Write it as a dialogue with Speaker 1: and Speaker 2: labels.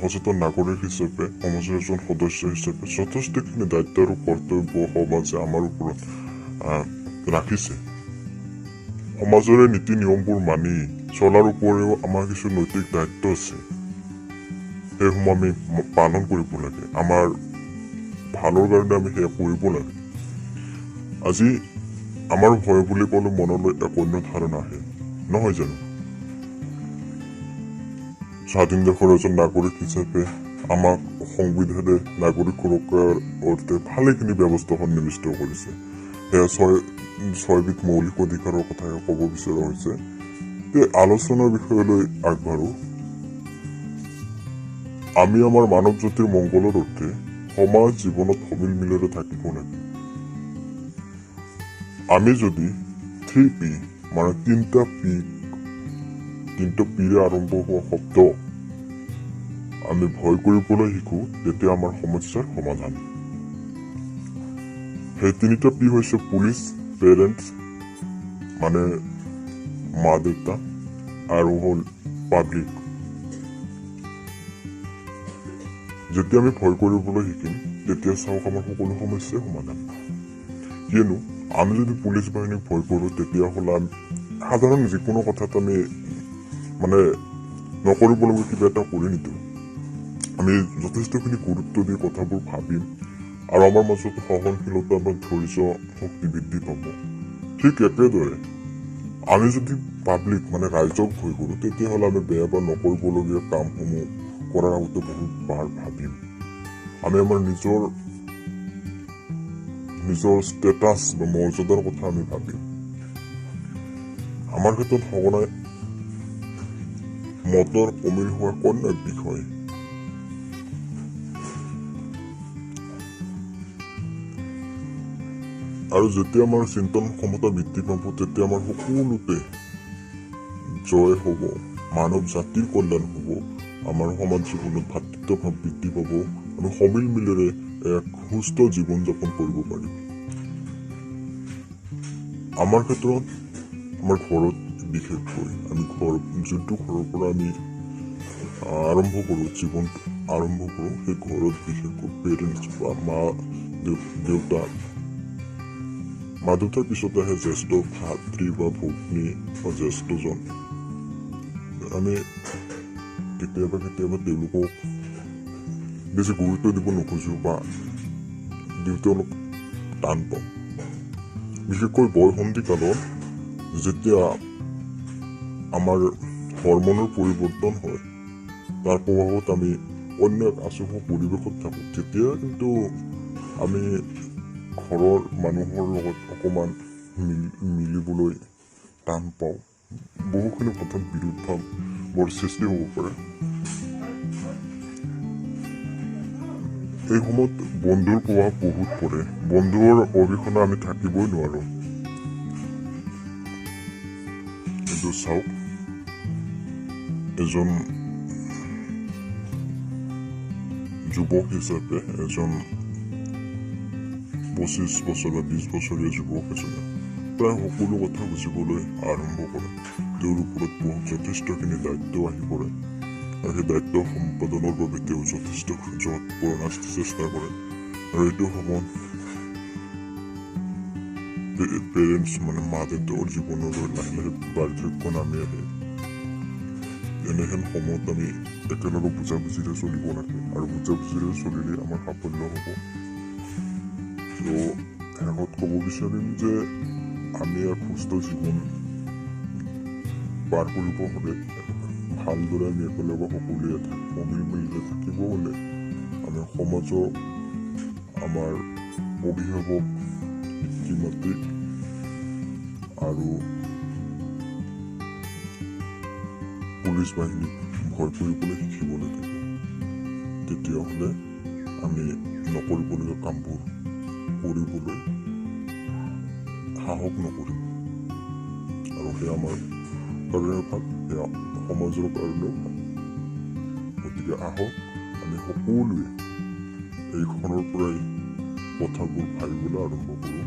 Speaker 1: সচেতন নাগৰিক হিচাপে সমাজৰ এজন সদস্য হিচাপে যথেষ্টখিনি দায়িত্ব আৰু কৰ্তব্য সমাজে আমাৰ ওপৰত ৰাখিছে। সমাজৰে নীতি নিয়মবোৰ মানি চলাৰ উপৰিও আমাৰ কিছু নৈতিক দায়িত্ব আছে, সেইসমূহ আমি পালন কৰিব লাগে। আমাৰ ভালৰ কাৰণে আমি সেয়া কৰিব লাগে। আজি আমাৰ ভয় বুলি ক'লে মনলৈ এক অন্য ধাৰণা আহে, নহয় জানো? স্বাধীন দেশৰ এজন নাগৰিক হিচাপে আমাক সংবিধানে নাগৰিক সুৰক্ষাৰ অৰ্থে ভালেখিনি ব্যৱস্থা সন্নিৱিষ্ট কৰিছে। সেয়া ছয়বিধ মৌলিক অধিকাৰৰ কথাই ক'ব বিচৰা হৈছে। এই আলোচনাৰ বিষয়লৈ আগবাঢ়ো। আমি আমাৰ মানৱ জাতিৰ মংগলৰ অৰ্থে সমাজ জীৱনত সমিল মিলেৰে থাকিব লাগে। আমি যদি 3P মানে তিনিটা পিৰে আৰম্ভ হোৱা শব্দ আমি ভয় কৰিবলৈ শিকো, তেতিয়া আমাৰ সমস্যাৰ সমাধান। সেই তিনিটা পি হৈছে পুলিচ, পেৰেণ্টছ মানে মা দেউতা, আৰু হ'ল পাব্লিক। যেতিয়া আমি ভয় কৰিবলৈ শিকিম, তেতিয়া চাওক আমাৰ সকলো সমস্যাৰ সমাধান। কিয়নো আমি যদি পুলিচ বাহিনীক ভয় কৰোঁ, তেতিয়াহ'লে সাধাৰণ যিকোনো কথাত আমি নকৰিবলগীয়া কিবা এটা কৰি নিদিওঁ। আমি যথেষ্টখিনি গুৰুত্ব দি কথাবোৰ ভাবিম আৰু আমাৰ মাজত সহনশীলতা বা ধৈৰ্য শক্তি বৃদ্ধি পাব। ঠিক একেদৰে আমি যদি পাব্লিক ৰাইজক ভয় কৰোঁ, তেতিয়াহ'লে আমি বেয়া বা নকৰিবলগীয়া কামসমূহ কৰাৰ আগতে বহুত বাৰ ভাবিম। আমি আমাৰ নিজৰ ষ্টেটাছ বা মৰ্যাদাৰ কথা আমি ভাবিম। আমাৰ ক্ষেত্ৰত সঘনাই মতৰ অমিল হোৱা অন্য এক বিষয়। আৰু যেতিয়া আমাৰ চিন্তন ক্ষমতা বৃদ্ধি পাব, তেতিয়া আমাৰ সকলোতে জয় হ'ব, মানৱ জাতিৰ কল্যাণ হ'ব, আমাৰ সমাজ জীৱনত ভাতৃত্বভাৱ বৃদ্ধি পাব, আমি সমিল মিলেৰে এক সুস্থ জীৱন যাপন কৰিব পাৰিম। আমাৰ ক্ষেত্ৰত আমাৰ ঘৰত বিশেষকৈ আমি যোনটো ঘৰৰ পৰা আমি আৰম্ভ কৰোঁ, জীৱনটো আৰম্ভ কৰোঁ, সেই ঘৰত বিশেষকৈ পেৰেণ্টছ বা মা দেউতাৰ পিছত আহে জ্যেষ্ঠ ভাতৃ বা ভগ্নী বা জ্যেষ্ঠজন। আমি কেতিয়াবা তেওঁলোকক বেছি গুৰুত্ব দিব নোখোজো বা দিওঁতে অলপ টান পাওঁ। বিশেষকৈ বয়সন্ধি কালত যেতিয়া আমাৰ হৰমনৰ পৰিৱৰ্তন হয়, তাৰ প্ৰভাৱত আমি অন্য এক আচুস পৰিৱেশত থাকোঁ, তেতিয়া কিন্তু আমি ঘৰৰ মানুহৰ লগত অকণমান মিলিবলৈ টান পাওঁ। বহুখিনি কথাত বিৰোধ ভাৱৰ সৃষ্টি হ'ব পাৰে। এই সময়ত বন্ধুৰ প্ৰভাৱ বহুত পৰে। বন্ধুৰ অবিহনে আমি থাকিবই নোৱাৰো। কিন্তু চাওক, এজন যুৱক হিচাপে, এজন 25 বছৰ বা 20 বছৰীয়া যুৱক এজনে প্ৰায় সকলো কথা বুজিবলৈ আৰম্ভ কৰে। তেওঁৰ ওপৰত যথেষ্টখিনি দায়িত্ব আহি পৰে, আৰু সেই দায়িত্ব সম্পাদনৰ বাবে তেওঁ যথেষ্ট চেষ্টা কৰে। আৰু এইটো সময়ত পেৰেণ্টছ মা দেউতাৰ জীৱনলৈ লাহে লাহে বাৰ্ধক্য নামি আহে। এনেহেন সময়ত আমি একেলগে বুজাবুজিৰে চলিব লাগে, আৰু বুজাবুজিৰে চলিলে আমাৰ সাফল্য হ'ব। তো শেষত ক'ব বিচাৰিম যে আমি এক সুস্থ জীৱন পাৰ কৰিব হ'লে, ভালদৰে আমি একেলগে সকলোৱে সমিল মিলিৰে থাকিব হ'লে, আমি সমাজক, আমাৰ অভিভাৱক, পিতৃ মাতৃ আৰু পুলিচ বাহিনীক ভয় কৰিবলৈ শিকিব লাগিব। তেতিয়াহ'লে আমি নকৰিবলগীয়া কামবোৰ কৰিবলৈ সাহস নকৰিম, আৰু সেয়া আমাৰ কাৰণে ভাল, সেয়া সমাজৰ কাৰণেও ভাল। গতিকে আহক আমি সকলোৱে এইখনৰ পৰাই কথাবোৰ ভাবিবলৈ আৰম্ভ কৰোঁ।